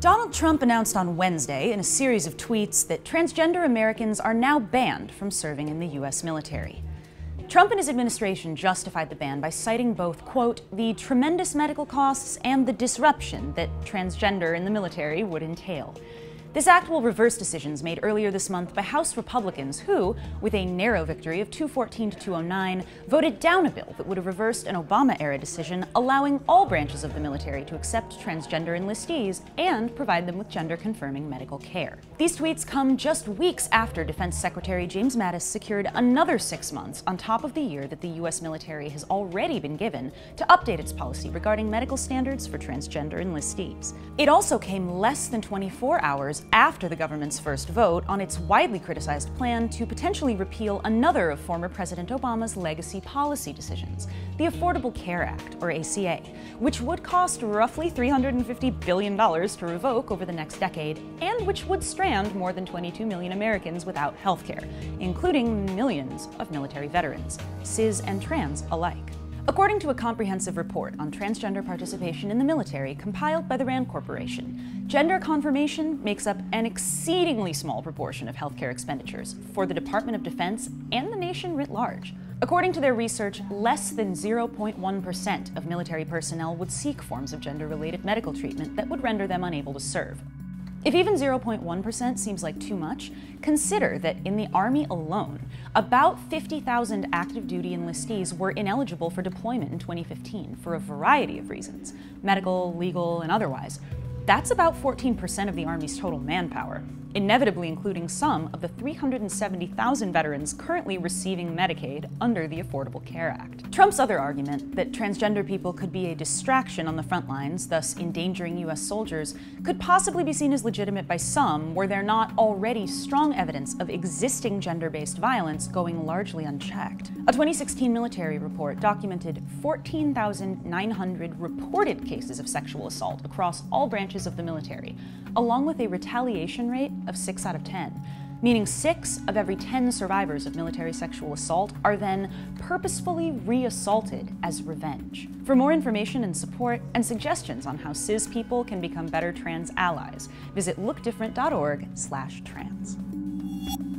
Donald Trump announced on Wednesday in a series of tweets that transgender Americans are now banned from serving in the U.S. military. Trump and his administration justified the ban by citing both, quote, the tremendous medical costs and the disruption that transgender in the military would entail. This act will reverse decisions made earlier this month by House Republicans who, with a narrow victory of 214 to 209, voted down a bill that would have reversed an Obama-era decision allowing all branches of the military to accept transgender enlistees and provide them with gender-confirming medical care. These tweets come just weeks after Defense Secretary James Mattis secured another 6 months on top of the year that the U.S. military has already been given to update its policy regarding medical standards for transgender enlistees. It also came less than 24 hours after the government's first vote on its widely criticized plan to potentially repeal another of former President Obama's legacy policy decisions, the Affordable Care Act, or ACA, which would cost roughly $350 billion to revoke over the next decade, and which would strand more than 22 million Americans without health care, including millions of military veterans, cis and trans alike. According to a comprehensive report on transgender participation in the military compiled by the RAND Corporation, gender confirmation makes up an exceedingly small proportion of healthcare expenditures for the Department of Defense and the nation writ large. According to their research, less than 0.1% of military personnel would seek forms of gender-related medical treatment that would render them unable to serve. If even 0.1% seems like too much, consider that in the Army alone, about 50,000 active duty enlistees were ineligible for deployment in 2015 for a variety of reasons, medical, legal, and otherwise. That's about 14% of the Army's total manpower, inevitably including some of the 370,000 veterans currently receiving Medicaid under the Affordable Care Act. Trump's other argument, that transgender people could be a distraction on the front lines, thus endangering U.S. soldiers, could possibly be seen as legitimate by some where there's not already strong evidence of existing gender-based violence going largely unchecked. A 2016 military report documented 14,900 reported cases of sexual assault across all branches of the military, along with a retaliation rate of 6 out of 10, meaning 6 of every 10 survivors of military sexual assault are then purposefully re-assaulted as revenge. For more information and support and suggestions on how cis people can become better trans allies, visit lookdifferent.org/trans.